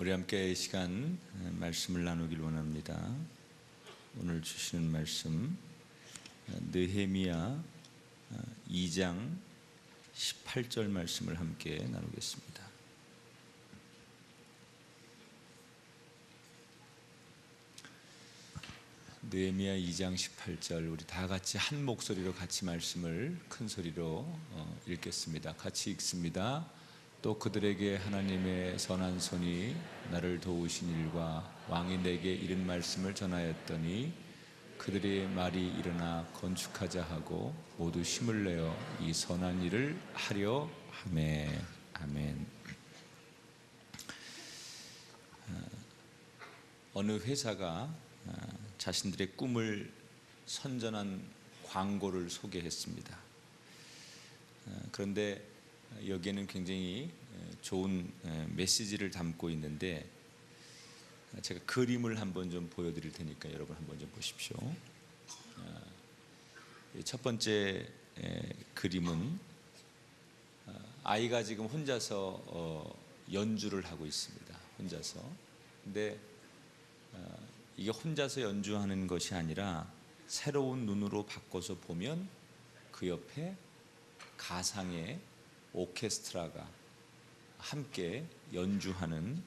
우리 함께 이 시간 말씀을 나누길 원합니다. 오늘 주시는 말씀 느헤미야 2장 18절 말씀을 함께 나누겠습니다. 느헤미야 2장 18절 우리 다 같이 한 목소리로 같이 말씀을 큰 소리로 읽겠습니다. 같이 읽습니다. 또 그들에게 하나님의 선한 손이 나를 도우신 일과 왕이 내게 이른 말씀을 전하였더니 그들의 말이 일어나 건축하자 하고 모두 힘을 내어 이 선한 일을 하려 하매. 아멘. 어느 회사가 자신들의 꿈을 선전한 광고를 소개했습니다. 그런데 여기에는 굉장히 좋은 메시지를 담고 있는데 제가 그림을 한번 좀 보여드릴 테니까 여러분 한번 좀 보십시오. 첫 번째 그림은 아이가 지금 혼자서 연주를 하고 있습니다. 혼자서. 근데 이게 혼자서 연주하는 것이 아니라 새로운 눈으로 바꿔서 보면 그 옆에 가상의 오케스트라가 함께 연주하는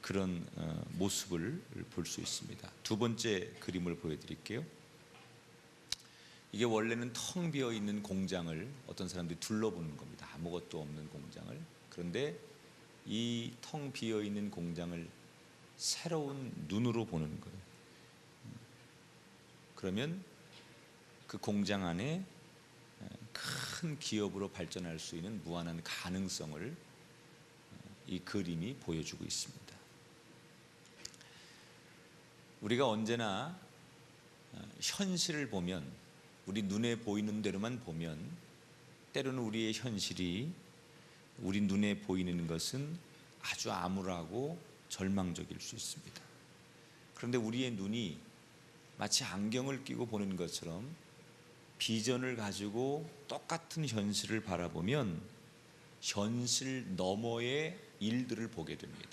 그런 모습을 볼 수 있습니다. 두 번째 그림을 보여드릴게요. 이게 원래는 텅 비어 있는 공장을 어떤 사람들이 둘러보는 겁니다. 아무것도 없는 공장을. 그런데 이 텅 비어 있는 공장을 새로운 눈으로 보는 거예요. 그러면 그 공장 안에 큰 기업으로 발전할 수 있는 무한한 가능성을 이 그림이 보여주고 있습니다. 우리가 언제나 현실을 보면 우리 눈에 보이는 대로만 보면 때로는 우리의 현실이 우리 눈에 보이는 것은 아주 암울하고 절망적일 수 있습니다. 그런데 우리의 눈이 마치 안경을 끼고 보는 것처럼 비전을 가지고 똑같은 현실을 바라보면 현실 너머의 일들을 보게 됩니다.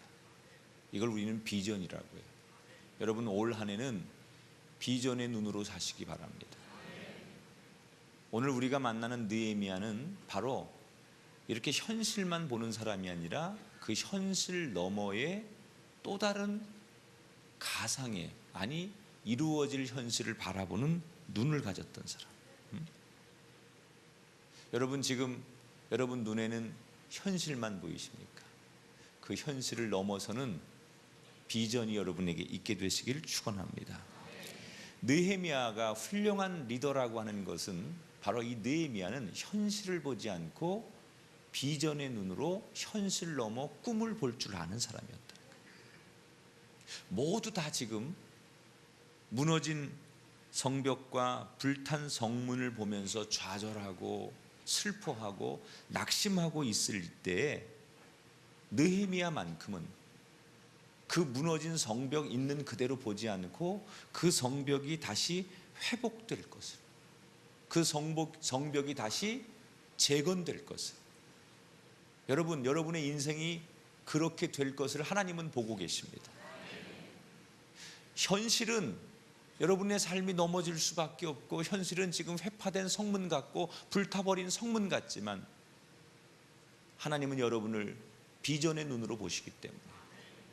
이걸 우리는 비전이라고 해요. 여러분 올 한 해는 비전의 눈으로 사시기 바랍니다. 오늘 우리가 만나는 느헤미야는 바로 이렇게 현실만 보는 사람이 아니라 그 현실 너머의 또 다른 가상의 아니 이루어질 현실을 바라보는 눈을 가졌던 사람. 여러분 지금 여러분 눈에는 현실만 보이십니까? 그 현실을 넘어서는 비전이 여러분에게 있게 되시길 축원합니다. 느헤미야가 훌륭한 리더라고 하는 것은 바로 이 느헤미야는 현실을 보지 않고 비전의 눈으로 현실 넘어 꿈을 볼 줄 아는 사람이었다. 모두 다 지금 무너진 성벽과 불탄 성문을 보면서 좌절하고 슬퍼하고 낙심하고 있을 때 느헤미야만큼은 그 무너진 성벽 있는 그대로 보지 않고 그 성벽이 다시 회복될 것을, 그 성벽이 다시 재건될 것을, 여러분의 인생이 그렇게 될 것을 하나님은 보고 계십니다. 현실은 여러분의 삶이 넘어질 수밖에 없고 현실은 지금 회파된 성문 같고 불타버린 성문 같지만 하나님은 여러분을 비전의 눈으로 보시기 때문에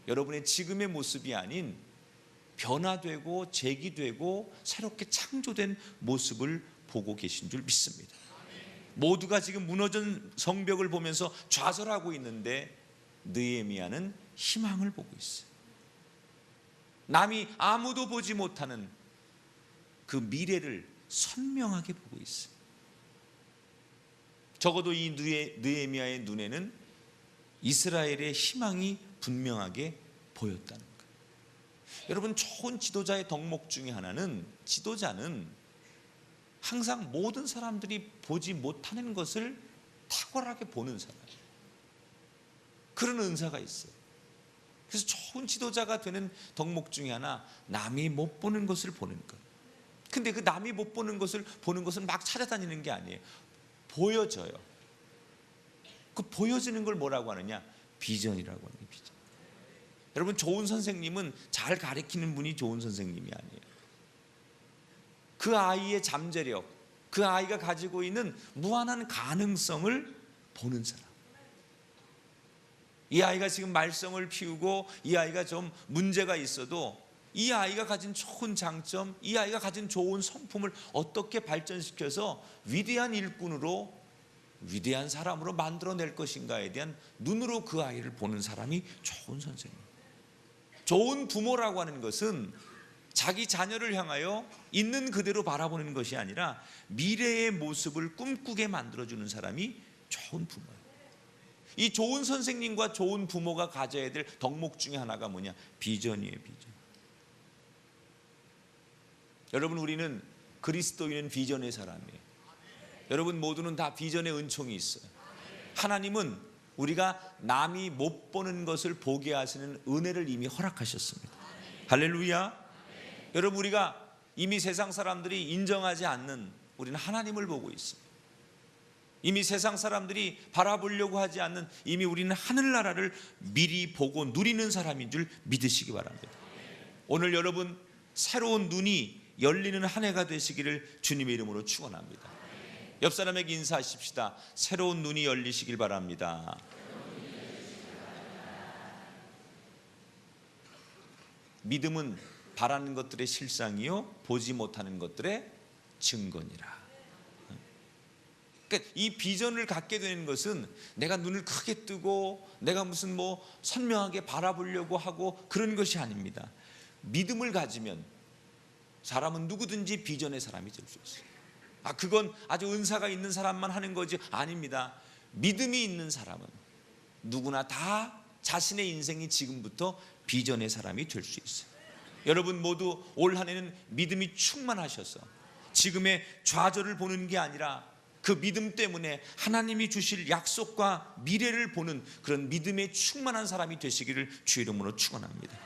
여러분의 지금의 모습이 아닌 변화되고 재기되고 새롭게 창조된 모습을 보고 계신 줄 믿습니다. 모두가 지금 무너진 성벽을 보면서 좌절하고 있는데 느헤미야는 희망을 보고 있어요. 남이 아무도 보지 못하는 그 미래를 선명하게 보고 있어요. 적어도 이 느헤미야의 눈에는 이스라엘의 희망이 분명하게 보였다는 거예요. 여러분 좋은 지도자의 덕목 중에 하나는 지도자는 항상 모든 사람들이 보지 못하는 것을 탁월하게 보는 사람이에요. 그런 은사가 있어요. 그래서 좋은 지도자가 되는 덕목 중에 하나 남이 못 보는 것을 보는 것. 근데 그 남이 못 보는 것을 보는 것은 막 찾아다니는 게 아니에요. 보여져요. 그 보여지는 걸 뭐라고 하느냐? 비전이라고 하는 게 비전. 여러분, 좋은 선생님은 잘 가르치는 분이 좋은 선생님이 아니에요. 그 아이의 잠재력, 그 아이가 가지고 있는 무한한 가능성을 보는 사람. 이 아이가 지금 말썽을 피우고 이 아이가 좀 문제가 있어도 이 아이가 가진 좋은 장점, 이 아이가 가진 좋은 성품을 어떻게 발전시켜서 위대한 일꾼으로, 위대한 사람으로 만들어낼 것인가에 대한 눈으로 그 아이를 보는 사람이 좋은 선생님. 좋은 부모라고 하는 것은 자기 자녀를 향하여 있는 그대로 바라보는 것이 아니라 미래의 모습을 꿈꾸게 만들어주는 사람이 좋은 부모예요. 이 좋은 선생님과 좋은 부모가 가져야 될 덕목 중에 하나가 뭐냐? 비전이에요, 비전. 여러분, 우리는 그리스도인은 비전의 사람이에요. 여러분 모두는 다 비전의 은총이 있어요. 하나님은 우리가 남이 못 보는 것을 보게 하시는 은혜를 이미 허락하셨습니다. 할렐루야. 여러분, 우리가 이미 세상 사람들이 인정하지 않는, 우리는 하나님을 보고 있습니다. 이미 세상 사람들이 바라보려고 하지 않는, 이미 우리는 하늘나라를 미리 보고 누리는 사람인 줄 믿으시기 바랍니다. 오늘 여러분 새로운 눈이 열리는 한 해가 되시기를 주님의 이름으로 축원합니다. 옆 사람에게 인사하십시다. 새로운 눈이 열리시길 바랍니다. 믿음은 바라는 것들의 실상이요 보지 못하는 것들의 증거니라. 그러니까 이 비전을 갖게 되는 것은 내가 눈을 크게 뜨고 내가 무슨 선명하게 바라보려고 하고 그런 것이 아닙니다. 믿음을 가지면 사람은 누구든지 비전의 사람이 될 수 있어요. 그건 아주 은사가 있는 사람만 하는 거지. 아닙니다. 믿음이 있는 사람은 누구나 다 자신의 인생이 지금부터 비전의 사람이 될 수 있어요. 여러분 모두 올 한 해는 믿음이 충만하셔서 지금의 좌절을 보는 게 아니라 그 믿음 때문에 하나님이 주실 약속과 미래를 보는 그런 믿음에 충만한 사람이 되시기를 주의 이름으로 축원합니다.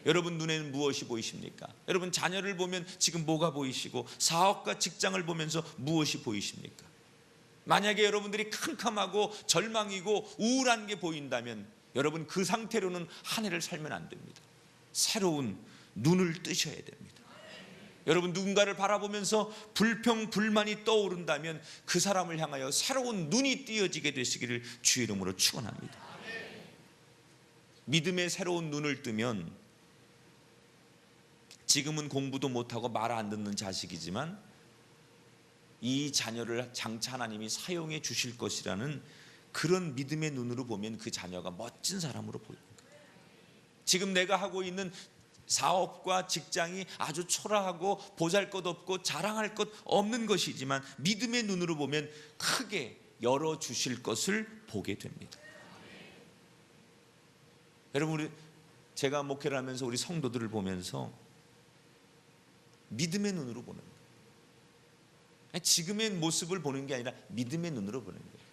여러분 눈에는 무엇이 보이십니까? 여러분 자녀를 보면 지금 뭐가 보이시고 사업과 직장을 보면서 무엇이 보이십니까? 만약에 여러분들이 캄캄하고 절망이고 우울한 게 보인다면 여러분 그 상태로는 한 해를 살면 안 됩니다. 새로운 눈을 뜨셔야 됩니다. 여러분 누군가를 바라보면서 불평 불만이 떠오른다면 그 사람을 향하여 새로운 눈이 띄어지게 되시기를 주의 이름으로 축원합니다. 믿음의 새로운 눈을 뜨면 지금은 공부도 못하고 말 안 듣는 자식이지만 이 자녀를 장차 하나님이 사용해 주실 것이라는 그런 믿음의 눈으로 보면 그 자녀가 멋진 사람으로 보입니다. 지금 내가 하고 있는 사업과 직장이 아주 초라하고 보잘것없고 자랑할 것 없는 것이지만 믿음의 눈으로 보면 크게 열어주실 것을 보게 됩니다. 여러분, 제가 목회를 하면서 우리 성도들을 보면서 믿음의 눈으로 보는 거예요. 지금의 모습을 보는 게 아니라 믿음의 눈으로 보는 거예요.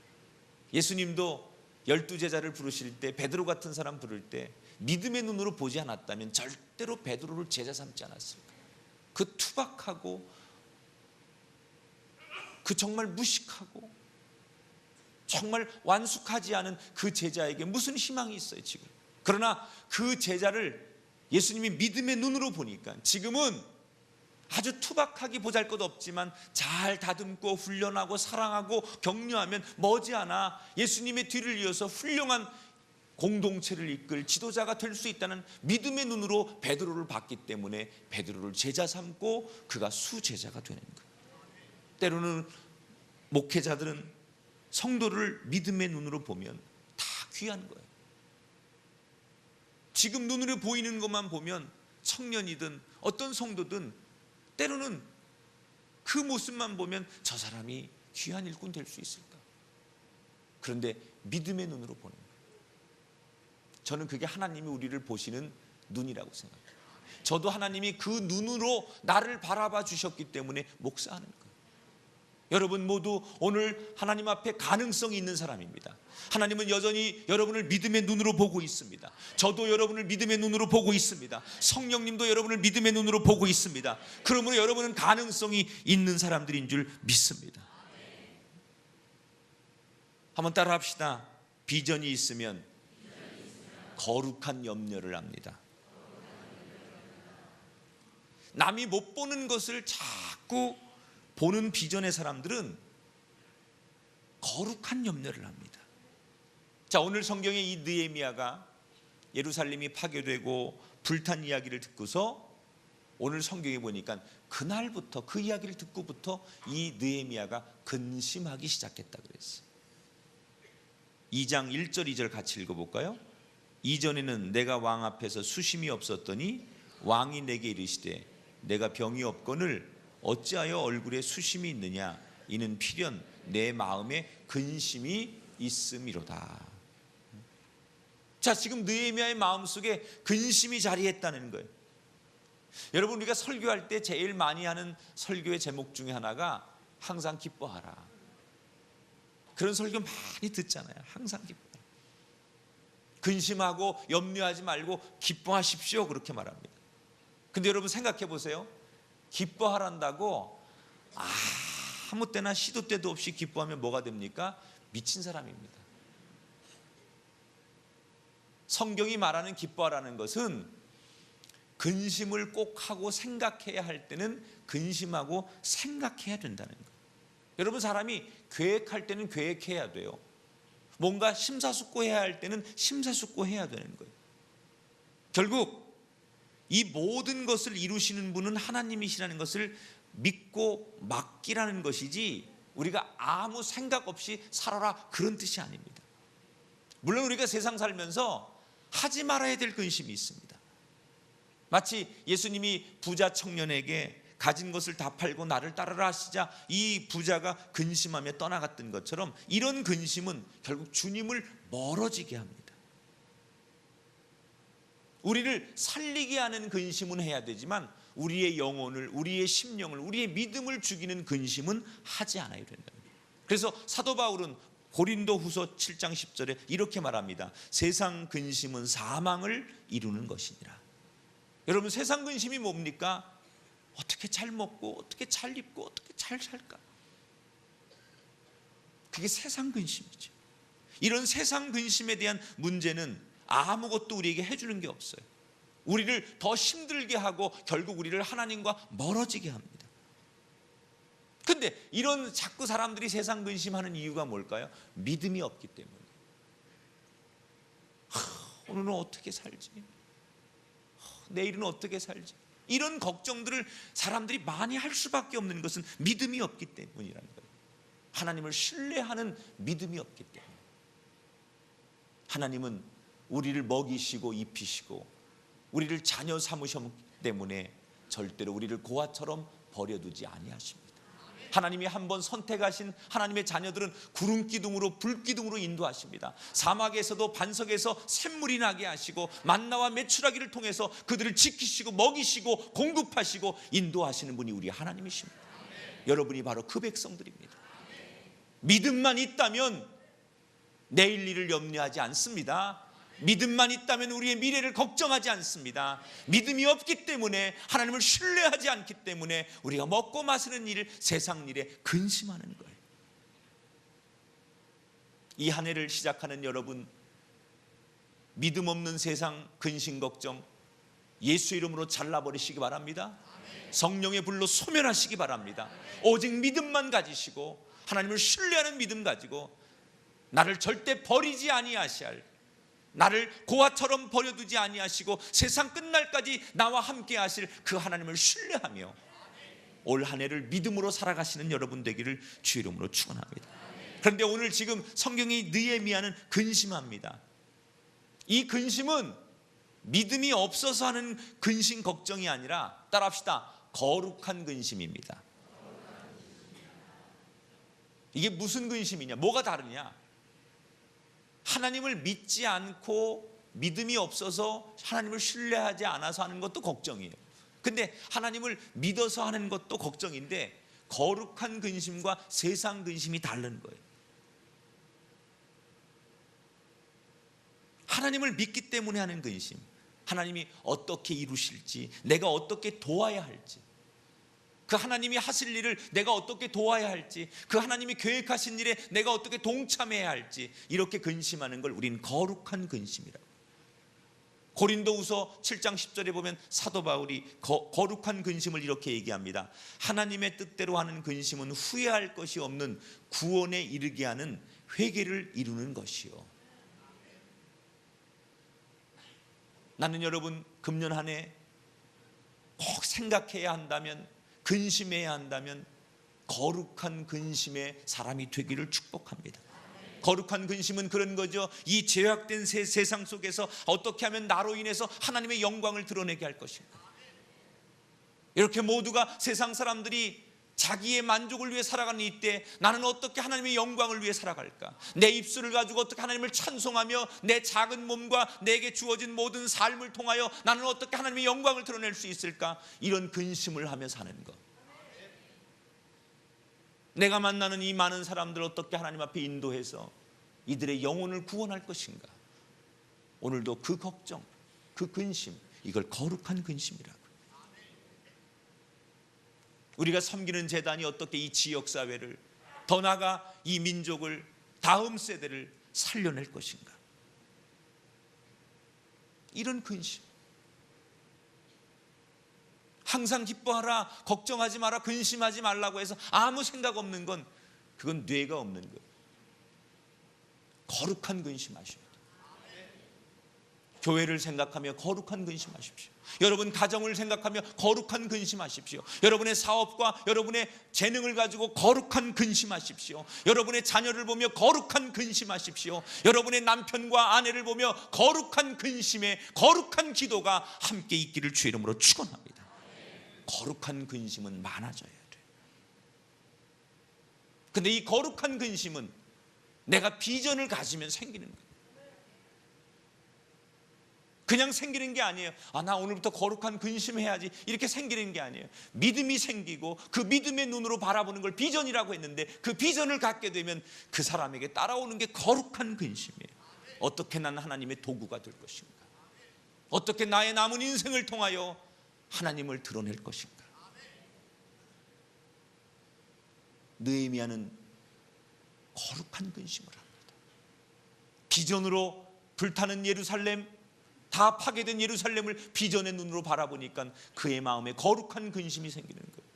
예수님도 12제자를 부르실 때, 베드로 같은 사람 부를 때 믿음의 눈으로 보지 않았다면 절대로 베드로를 제자 삼지 않았을 거예요. 그 투박하고 그 정말 무식하고 정말 완숙하지 않은 그 제자에게 무슨 희망이 있어요 지금. 그러나 그 제자를 예수님이 믿음의 눈으로 보니까 지금은 아주 투박하기 보잘것없지만 잘 다듬고 훈련하고 사랑하고 격려하면 머지않아 예수님의 뒤를 이어서 훌륭한 공동체를 이끌 지도자가 될 수 있다는 믿음의 눈으로 베드로를 봤기 때문에 베드로를 제자 삼고 그가 수제자가 되는 거예요. 때로는 목회자들은 성도를 믿음의 눈으로 보면 다 귀한 거예요. 지금 눈으로 보이는 것만 보면 청년이든 어떤 성도든 때로는 그 모습만 보면 저 사람이 귀한 일꾼 될 수 있을까? 그런데 믿음의 눈으로 보는 거예요. 저는 그게 하나님이 우리를 보시는 눈이라고 생각해요. 저도 하나님이 그 눈으로 나를 바라봐 주셨기 때문에 목사하는 거예요. 여러분 모두 오늘 하나님 앞에 가능성이 있는 사람입니다. 하나님은 여전히 여러분을 믿음의 눈으로 보고 있습니다. 저도 여러분을 믿음의 눈으로 보고 있습니다. 성령님도 여러분을 믿음의 눈으로 보고 있습니다. 그러므로 여러분은 가능성이 있는 사람들인 줄 믿습니다. 한번 따라 합시다. 비전이 있으면 거룩한 염려를 합니다. 남이 못 보는 것을 자꾸 보는 비전의 사람들은 거룩한 염려를 합니다. 자, 오늘 성경에 이 느헤미야가 예루살렘이 파괴되고 불탄 이야기를 듣고서 오늘 성경에 보니까 그날부터, 그 이야기를 듣고부터 이 느헤미야가 근심하기 시작했다 그랬어요. 2장 1절 2절 같이 읽어볼까요? 이전에는 내가 왕 앞에서 수심이 없었더니 왕이 내게 이르시되 내가 병이 없거늘 어찌하여 얼굴에 수심이 있느냐? 이는 필연 내 마음에 근심이 있음이로다. 자, 지금 느헤미야의 마음속에 근심이 자리했다는 거예요. 여러분, 우리가 설교할 때 제일 많이 하는 설교의 제목 중에 하나가 항상 기뻐하라. 그런 설교 많이 듣잖아요. 항상 기뻐하라. 근심하고 염려하지 말고 기뻐하십시오, 그렇게 말합니다. 근데 여러분 생각해 보세요. 기뻐하란다고 아무 때나 시도 때도 없이 기뻐하면 뭐가 됩니까? 미친 사람입니다. 성경이 말하는 기뻐하라는 것은 근심을 꼭 하고 생각해야 할 때는 근심하고 생각해야 된다는 거예요. 여러분, 사람이 계획할 때는 계획해야 돼요. 뭔가 심사숙고해야 할 때는 심사숙고해야 되는 거예요. 결국 이 모든 것을 이루시는 분은 하나님이시라는 것을 믿고 맡기라는 것이지 우리가 아무 생각 없이 살아라 그런 뜻이 아닙니다. 물론 우리가 세상 살면서 하지 말아야 될 근심이 있습니다. 마치 예수님이 부자 청년에게 가진 것을 다 팔고 나를 따르라 하시자 이 부자가 근심하며 떠나갔던 것처럼 이런 근심은 결국 주님을 멀어지게 합니다. 우리를 살리게 하는 근심은 해야 되지만 우리의 영혼을, 우리의 심령을, 우리의 믿음을 죽이는 근심은 하지 않아야 된다. 그래서 사도 바울은 고린도후서 7장 10절에 이렇게 말합니다. 세상 근심은 사망을 이루는 것이니라. 여러분, 세상 근심이 뭡니까? 어떻게 잘 먹고 어떻게 잘 입고 어떻게 잘 살까? 그게 세상 근심이죠. 이런 세상 근심에 대한 문제는 아무것도 우리에게 해주는 게 없어요. 우리를 더 힘들게 하고 결국 우리를 하나님과 멀어지게 합니다. 근데 이런 자꾸 사람들이 세상 근심하는 이유가 뭘까요? 믿음이 없기 때문에. 오늘은 어떻게 살지? 내일은 어떻게 살지? 이런 걱정들을 사람들이 많이 할 수밖에 없는 것은 믿음이 없기 때문이라는 거예요. 하나님을 신뢰하는 믿음이 없기 때문에. 하나님은 우리를 먹이시고 입히시고 우리를 자녀 삼으셨기 때문에 절대로 우리를 고아처럼 버려두지 아니하십니다. 하나님이 한번 선택하신 하나님의 자녀들은 구름기둥으로 불기둥으로 인도하십니다. 사막에서도 반석에서 샘물이 나게 하시고 만나와 메추라기를 통해서 그들을 지키시고 먹이시고 공급하시고 인도하시는 분이 우리 하나님이십니다. 여러분이 바로 그 백성들입니다. 믿음만 있다면 내일 일을 염려하지 않습니다. 믿음만 있다면 우리의 미래를 걱정하지 않습니다. 믿음이 없기 때문에, 하나님을 신뢰하지 않기 때문에 우리가 먹고 마시는 일, 세상 일에 근심하는 거예요. 이 한 해를 시작하는 여러분, 믿음 없는 세상 근심 걱정 예수 이름으로 잘라버리시기 바랍니다. 성령의 불로 소멸하시기 바랍니다. 오직 믿음만 가지시고 하나님을 신뢰하는 믿음 가지고 나를 절대 버리지 아니하시할, 나를 고아처럼 버려두지 아니하시고 세상 끝날까지 나와 함께 하실 그 하나님을 신뢰하며 올 한 해를 믿음으로 살아가시는 여러분 되기를 주 이름으로 축원합니다. 그런데 오늘 지금 성경이 느헤미야는 근심합니다. 이 근심은 믿음이 없어서 하는 근심 걱정이 아니라, 따라합시다, 거룩한 근심입니다. 이게 무슨 근심이냐? 뭐가 다르냐? 하나님을 믿지 않고 믿음이 없어서 하나님을 신뢰하지 않아서 하는 것도 걱정이에요. 근데 하나님을 믿어서 하는 것도 걱정인데 거룩한 근심과 세상 근심이 다른 거예요. 하나님을 믿기 때문에 하는 근심, 하나님이 어떻게 이루실지, 내가 어떻게 도와야 할지, 그 하나님이 하실 일을 내가 어떻게 도와야 할지, 그 하나님이 계획하신 일에 내가 어떻게 동참해야 할지, 이렇게 근심하는 걸 우린 거룩한 근심이라고. 고린도후서 7장 10절에 보면 사도 바울이 거룩한 근심을 이렇게 얘기합니다. 하나님의 뜻대로 하는 근심은 후회할 것이 없는 구원에 이르게 하는 회개를 이루는 것이요. 나는 여러분 금년 한 해 꼭 생각해야 한다면, 근심해야 한다면 거룩한 근심의 사람이 되기를 축복합니다. 거룩한 근심은 그런 거죠. 이 죄악된 세상 속에서 어떻게 하면 나로 인해서 하나님의 영광을 드러내게 할 것인가. 이렇게 모두가 세상 사람들이 자기의 만족을 위해 살아가는 이때 나는 어떻게 하나님의 영광을 위해 살아갈까? 내 입술을 가지고 어떻게 하나님을 찬송하며 내 작은 몸과 내게 주어진 모든 삶을 통하여 나는 어떻게 하나님의 영광을 드러낼 수 있을까? 이런 근심을 하며 사는 것. 내가 만나는 이 많은 사람들 어떻게 하나님 앞에 인도해서 이들의 영혼을 구원할 것인가? 오늘도 그 걱정, 그 근심, 이걸 거룩한 근심이라고. 우리가 섬기는 재단이 어떻게 이 지역사회를, 더 나아가 이 민족을, 다음 세대를 살려낼 것인가? 이런 근심. 항상 기뻐하라, 걱정하지 마라, 근심하지 말라고 해서 아무 생각 없는 건 그건 뇌가 없는 거예요. 거룩한 근심하십시오. 교회를 생각하며 거룩한 근심하십시오. 여러분 가정을 생각하며 거룩한 근심하십시오. 여러분의 사업과 여러분의 재능을 가지고 거룩한 근심하십시오. 여러분의 자녀를 보며 거룩한 근심하십시오. 여러분의 남편과 아내를 보며 거룩한 근심에 거룩한 기도가 함께 있기를 주의 이름으로 축원합니다. 거룩한 근심은 많아져야 돼요. 근데 이 거룩한 근심은 내가 비전을 가지면 생기는 거예요. 그냥 생기는 게 아니에요. 나 오늘부터 거룩한 근심해야지, 이렇게 생기는 게 아니에요. 믿음이 생기고 그 믿음의 눈으로 바라보는 걸 비전이라고 했는데, 그 비전을 갖게 되면 그 사람에게 따라오는 게 거룩한 근심이에요. 어떻게 나는 하나님의 도구가 될 것인가? 어떻게 나의 남은 인생을 통하여 하나님을 드러낼 것인가? 느헤미야는 거룩한 근심을 합니다. 비전으로 불타는 예루살렘, 다 파괴된 예루살렘을 비전의 눈으로 바라보니까 그의 마음에 거룩한 근심이 생기는 거예요.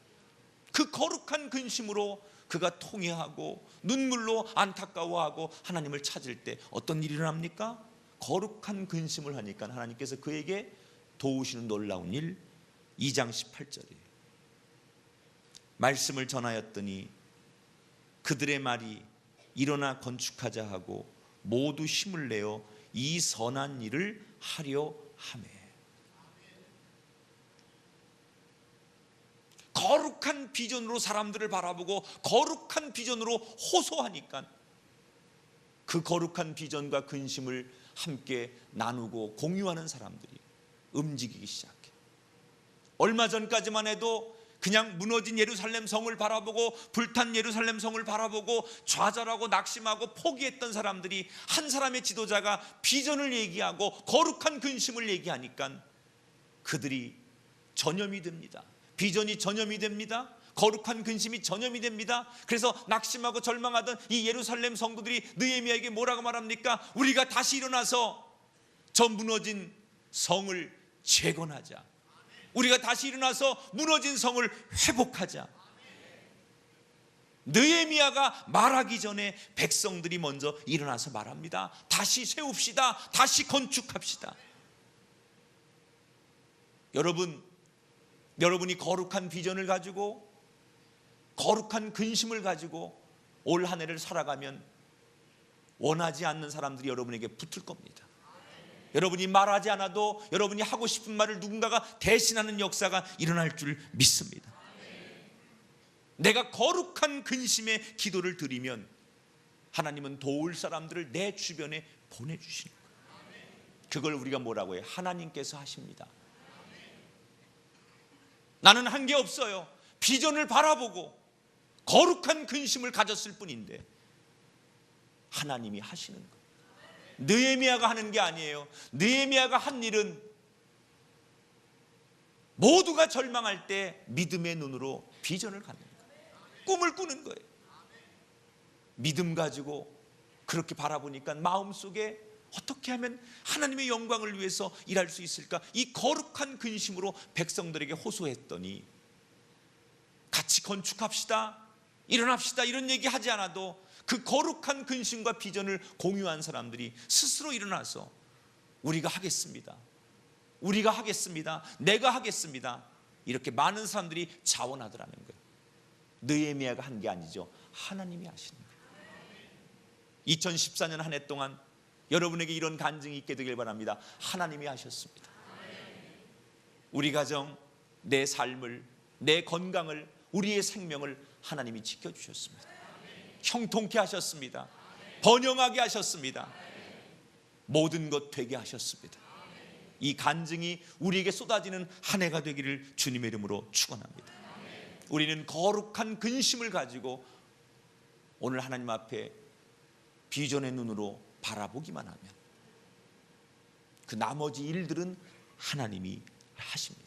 그 거룩한 근심으로 그가 통회하고 눈물로 안타까워하고 하나님을 찾을 때 어떤 일이 일어납니까? 거룩한 근심을 하니까 하나님께서 그에게 도우시는 놀라운 일. 2장 18절이에요. 말씀을 전하였더니 그들의 말이 일어나 건축하자 하고 모두 힘을 내어 이 선한 일을 하려 하매. 거룩한 비전으로 사람들을 바라보고 거룩한 비전으로 호소하니까 그 거룩한 비전과 근심을 함께 나누고 공유하는 사람들이 움직이기 시작해. 얼마 전까지만 해도 그냥 무너진 예루살렘 성을 바라보고 불탄 예루살렘 성을 바라보고 좌절하고 낙심하고 포기했던 사람들이 한 사람의 지도자가 비전을 얘기하고 거룩한 근심을 얘기하니까 그들이 전염이 됩니다. 비전이 전염이 됩니다. 거룩한 근심이 전염이 됩니다. 그래서 낙심하고 절망하던 이 예루살렘 성도들이 느헤미야에게 뭐라고 말합니까? 우리가 다시 일어나서 저 무너진 성을 재건하자. 우리가 다시 일어나서 무너진 성을 회복하자. 느헤미야가 말하기 전에 백성들이 먼저 일어나서 말합니다. 다시 세웁시다. 다시 건축합시다. 여러분이 거룩한 비전을 가지고 거룩한 근심을 가지고 올 한 해를 살아가면 원하지 않는 사람들이 여러분에게 붙을 겁니다. 여러분이 말하지 않아도 여러분이 하고 싶은 말을 누군가가 대신하는 역사가 일어날 줄 믿습니다. 내가 거룩한 근심의 기도를 드리면 하나님은 도울 사람들을 내 주변에 보내주시는 거예요. 그걸 우리가 뭐라고 해요? 하나님께서 하십니다. 나는 한 게 없어요. 비전을 바라보고 거룩한 근심을 가졌을 뿐인데 하나님이 하시는 거예요. 느헤미야가 하는 게 아니에요. 느헤미야가 한 일은 모두가 절망할 때 믿음의 눈으로 비전을 갖는 거예요. 꿈을 꾸는 거예요. 믿음 가지고 그렇게 바라보니까 마음속에 어떻게 하면 하나님의 영광을 위해서 일할 수 있을까? 이 거룩한 근심으로 백성들에게 호소했더니 같이 건축합시다, 일어납시다 이런 얘기 하지 않아도 그 거룩한 근심과 비전을 공유한 사람들이 스스로 일어나서 우리가 하겠습니다, 우리가 하겠습니다, 내가 하겠습니다, 이렇게 많은 사람들이 자원하더라는 거예요. 느헤미야가 한 게 아니죠. 하나님이 하시는 거예요. 2014년 한 해 동안 여러분에게 이런 간증이 있게 되길 바랍니다. 하나님이 하셨습니다. 우리 가정, 내 삶을, 내 건강을, 우리의 생명을 하나님이 지켜주셨습니다. 형통케 하셨습니다. 번영하게 하셨습니다. 모든 것 되게 하셨습니다. 이 간증이 우리에게 쏟아지는 한 해가 되기를 주님의 이름으로 축원합니다. 우리는 거룩한 근심을 가지고 오늘 하나님 앞에 비전의 눈으로 바라보기만 하면 그 나머지 일들은 하나님이 하십니다.